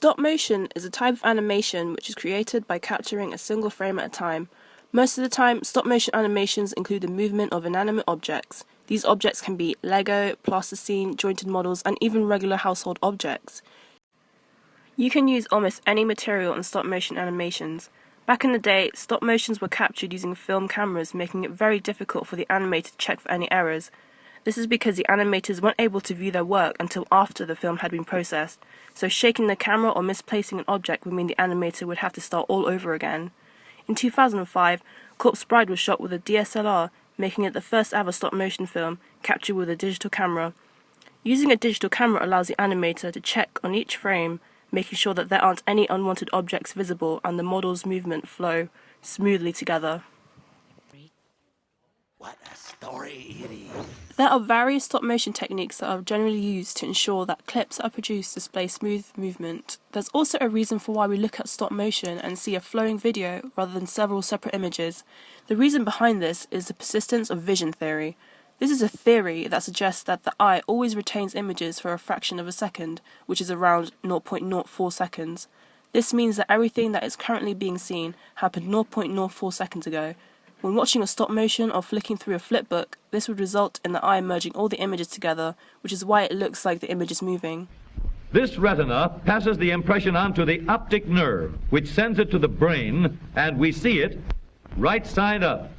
Stop motion is a type of animation which is created by capturing a single frame at a time. Most of the time, stop motion animations include the movement of inanimate objects. These objects can be Lego, plasticine, jointed models, and even regular household objects. You can use almost any material in stop motion animations. Back in the day, stop motions were captured using film cameras, making it very difficult for the animator to check for any errors. This is because the animators weren't able to view their work until after the film had been processed, so shaking the camera or misplacing an object would mean the animator would have to start all over again. In 2005, Corpse Bride was shot with a DSLR, making it the first ever stop-motion film captured with a digital camera. Using a digital camera allows the animator to check on each frame, making sure that there aren't any unwanted objects visible and the model's movement flow smoothly together. What a story it is. There are various stop-motion techniques that are generally used to ensure that clips that are produced display smooth movement. There's also a reason for why we look at stop-motion and see a flowing video rather than several separate images. The reason behind this is the persistence of vision theory. This is a theory that suggests that the eye always retains images for a fraction of a second, which is around 0.04 seconds. This means that everything that is currently being seen happened 0.04 seconds ago. When watching a stop motion or flicking through a flipbook, this would result in the eye merging all the images together, which is why it looks like the image is moving. This retina passes the impression on to the optic nerve, which sends it to the brain, and we see it right side up.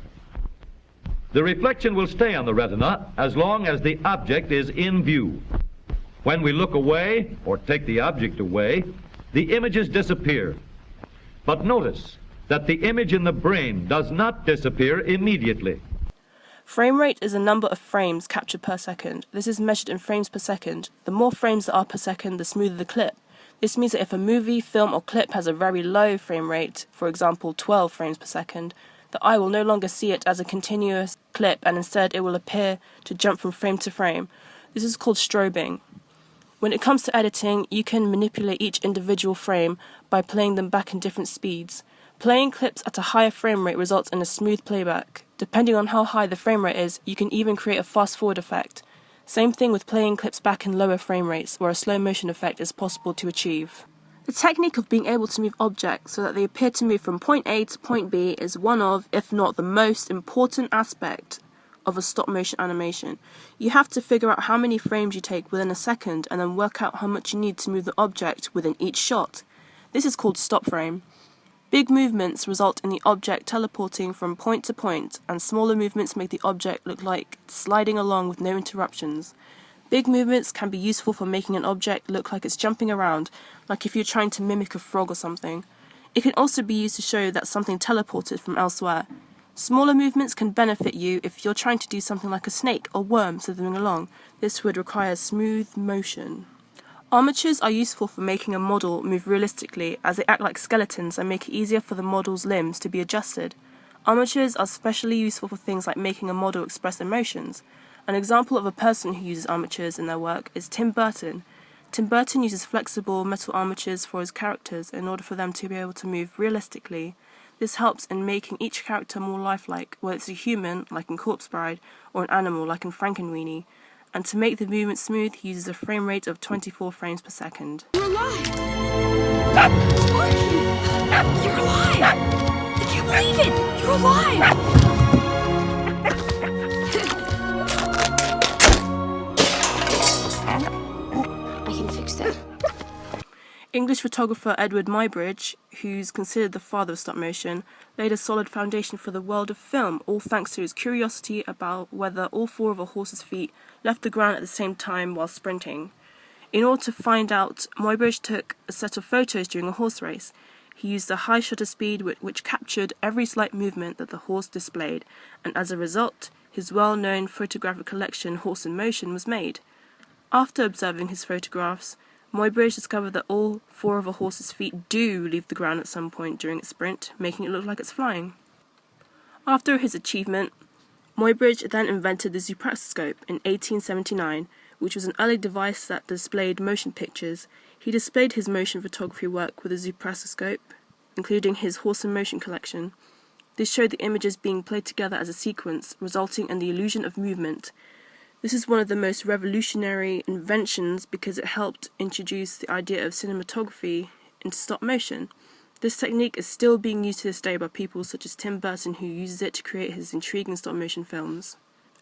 The reflection will stay on the retina as long as the object is in view. When we look away, or take the object away, the images disappear. But notice that the image in the brain does not disappear immediately. Frame rate is the number of frames captured per second. This is measured in frames per second. The more frames there are per second, the smoother the clip. This means that if a movie, film, or clip has a very low frame rate, for example 12 frames per second, the eye will no longer see it as a continuous clip and instead it will appear to jump from frame to frame. This is called strobing. When it comes to editing, you can manipulate each individual frame by playing them back in different speeds. Playing clips at a higher frame rate results in a smooth playback. Depending on how high the frame rate is, you can even create a fast-forward effect. Same thing with playing clips back in lower frame rates, where a slow-motion effect is possible to achieve. The technique of being able to move objects so that they appear to move from point A to point B is one of, if not the most important aspect of a stop-motion animation. You have to figure out how many frames you take within a second and then work out how much you need to move the object within each shot. This is called stop frame. Big movements result in the object teleporting from point to point, and smaller movements make the object look like it's sliding along with no interruptions. Big movements can be useful for making an object look like it's jumping around, like if you're trying to mimic a frog or something. It can also be used to show that something teleported from elsewhere. Smaller movements can benefit you if you're trying to do something like a snake or worm slithering along. This would require smooth motion. Armatures are useful for making a model move realistically, as they act like skeletons and make it easier for the model's limbs to be adjusted. Armatures are especially useful for things like making a model express emotions. An example of a person who uses armatures in their work is Tim Burton. Tim Burton uses flexible metal armatures for his characters in order for them to be able to move realistically. This helps in making each character more lifelike, whether it's a human, like in Corpse Bride, or an animal, like in Frankenweenie. And to make the movement smooth, he uses a frame rate of 24 frames per second. You're alive! Sparky! You're alive! I can't believe it! You're alive! I can fix that. English photographer Edward Muybridge, who's considered the father of stop motion, laid a solid foundation for the world of film, all thanks to his curiosity about whether all four of a horse's feet left the ground at the same time while sprinting. In order to find out, Muybridge took a set of photos during a horse race. He used a high shutter speed which captured every slight movement that the horse displayed, and as a result, his well-known photographic collection Horse in Motion was made. After observing his photographs, Muybridge discovered that all four of a horse's feet do leave the ground at some point during its sprint, making it look like it's flying. After his achievement, Muybridge then invented the Zoopraxiscope in 1879, which was an early device that displayed motion pictures. He displayed his motion photography work with a Zoopraxiscope, including his Horse in Motion collection. This showed the images being played together as a sequence, resulting in the illusion of movement. This is one of the most revolutionary inventions because it helped introduce the idea of cinematography into stop motion. This technique is still being used to this day by people such as Tim Burton, who uses it to create his intriguing stop motion films.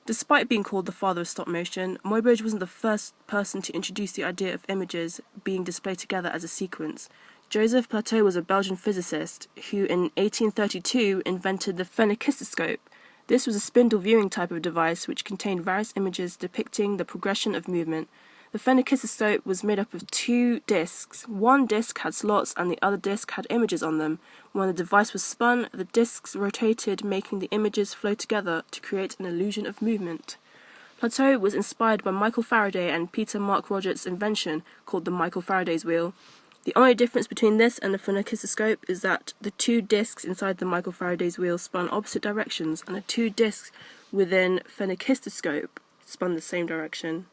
Despite being called the father of stop motion, Muybridge wasn't the first person to introduce the idea of images being displayed together as a sequence. Joseph Plateau was a Belgian physicist who in 1832 invented the phenakistoscope. This was a spindle viewing type of device which contained various images depicting the progression of movement. The phenakistoscope was made up of two discs. One disc had slots and the other disc had images on them. When the device was spun, the discs rotated, making the images flow together to create an illusion of movement. Plateau was inspired by Michael Faraday and Peter Mark Rogers' invention called the Michael Faraday's wheel. The only difference between this and the phenakistoscope is that the two discs inside the Michael Faraday's wheel spun opposite directions, and the two discs within phenakistoscope spun the same direction.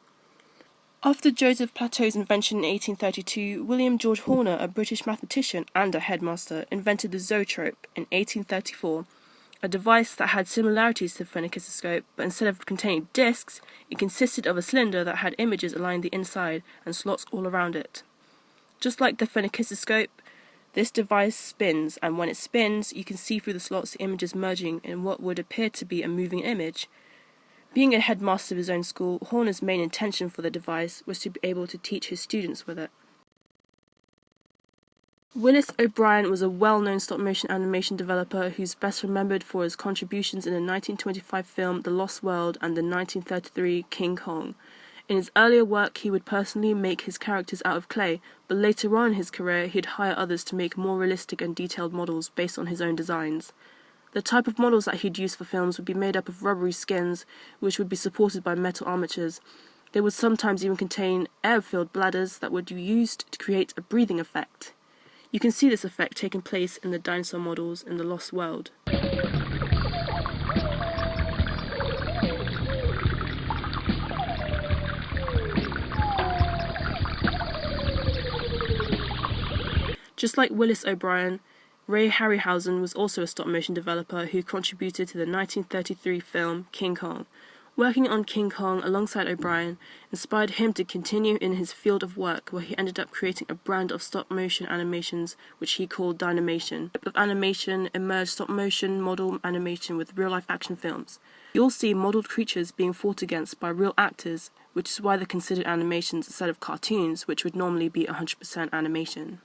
After Joseph Plateau's invention in 1832, William George Horner, a British mathematician and a headmaster, invented the zoetrope in 1834, a device that had similarities to the phenakistoscope, but instead of containing discs, it consisted of a cylinder that had images aligned the inside and slots all around it. Just like the phenakistoscope, this device spins, and when it spins, you can see through the slots the images merging in what would appear to be a moving image. Being a headmaster of his own school, Horner's main intention for the device was to be able to teach his students with it. Willis O'Brien was a well-known stop-motion animation developer who's best remembered for his contributions in the 1925 film The Lost World and the 1933 King Kong. In his earlier work, he would personally make his characters out of clay, but later on in his career, he'd hire others to make more realistic and detailed models based on his own designs. The type of models that he'd use for films would be made up of rubbery skins, which would be supported by metal armatures. They would sometimes even contain air-filled bladders that would be used to create a breathing effect. You can see this effect taking place in the dinosaur models in The Lost World. Just like Willis O'Brien, Ray Harryhausen was also a stop-motion developer who contributed to the 1933 film King Kong. Working on King Kong alongside O'Brien inspired him to continue in his field of work, where he ended up creating a brand of stop-motion animations which he called Dynamation. The type of animation emerged stop-motion model animation with real-life action films. You'll see modelled creatures being fought against by real actors, which is why they're considered animations instead of cartoons, which would normally be 100% animation.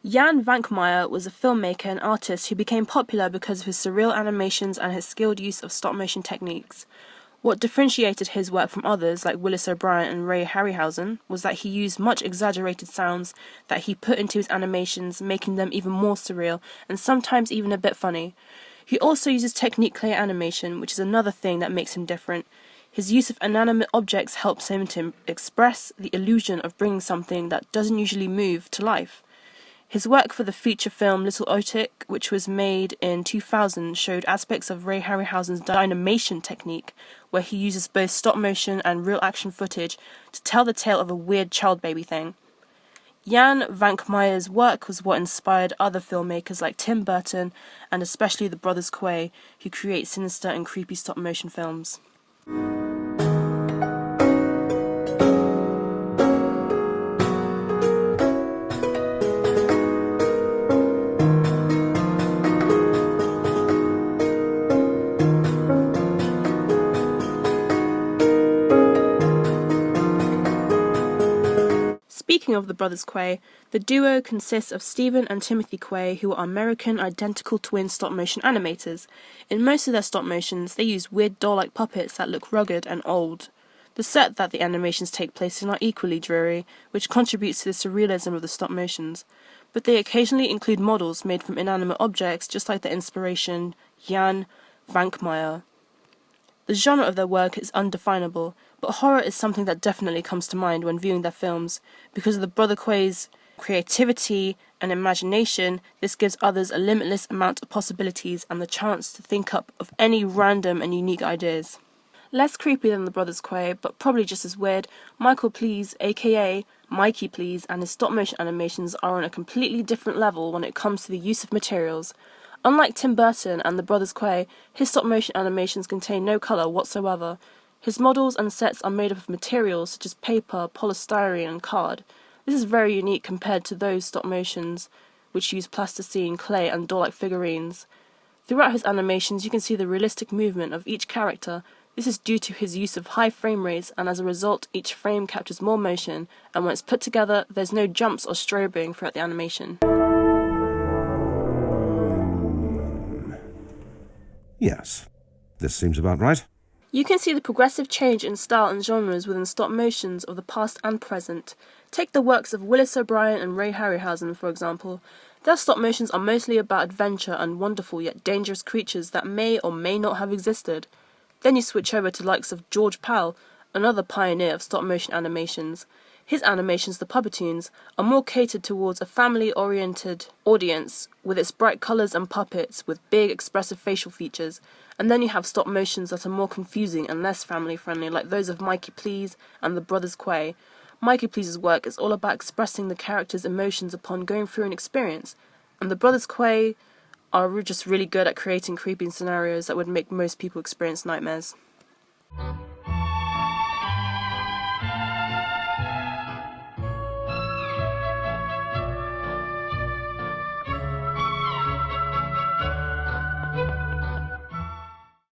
Jan Vankmeyer was a filmmaker and artist who became popular because of his surreal animations and his skilled use of stop-motion techniques. What differentiated his work from others, like Willis O'Brien and Ray Harryhausen, was that he used much exaggerated sounds that he put into his animations, making them even more surreal and sometimes even a bit funny. He also uses technique clay animation, which is another thing that makes him different. His use of inanimate objects helps him to express the illusion of bringing something that doesn't usually move to life. His work for the feature film Little Otik, which was made in 2000, showed aspects of Ray Harryhausen's Dynamation technique, where he uses both stop-motion and real-action footage to tell the tale of a weird child baby thing. Jan Vankmeyer's work was what inspired other filmmakers like Tim Burton, and especially the brothers Quay, who create sinister and creepy stop-motion films. Speaking of the brothers Quay, the duo consists of Stephen and Timothy Quay, who are American identical twin stop-motion animators. In most of their stop-motions, they use weird doll-like puppets that look rugged and old. The set that the animations take place in are equally dreary, which contributes to the surrealism of the stop-motions. But they occasionally include models made from inanimate objects, just like the inspiration Jan Vankmeyer. The genre of their work is undefinable, but horror is something that definitely comes to mind when viewing their films. Because of the brother Quay's creativity and imagination, this gives others a limitless amount of possibilities and the chance to think up of any random and unique ideas. Less creepy than the Brothers Quay, but probably just as weird, Michael Please, aka Mikey Please, and his stop-motion animations are on a completely different level when it comes to the use of materials. Unlike Tim Burton and the Brothers Quay, his stop-motion animations contain no colour whatsoever. His models and sets are made up of materials such as paper, polystyrene and card. This is very unique compared to those stop-motions which use plasticine, clay and doll-like figurines. Throughout his animations you can see the realistic movement of each character. This is due to his use of high frame rates, and as a result each frame captures more motion, and when it's put together there's no jumps or strobing throughout the animation. Yes, this seems about right. You can see the progressive change in style and genres within stop motions of the past and present. Take the works of Willis O'Brien and Ray Harryhausen, for example. Their stop motions are mostly about adventure and wonderful yet dangerous creatures that may or may not have existed. Then you switch over to the likes of George Pal, another pioneer of stop motion animations. His animations, the Puppetoons, are more catered towards a family-oriented audience with its bright colours and puppets with big expressive facial features. And then you have stop motions that are more confusing and less family-friendly, like those of Mikey Please and the Brothers Quay. Mikey Please's work is all about expressing the character's emotions upon going through an experience, and the Brothers Quay are just really good at creating creepy scenarios that would make most people experience nightmares.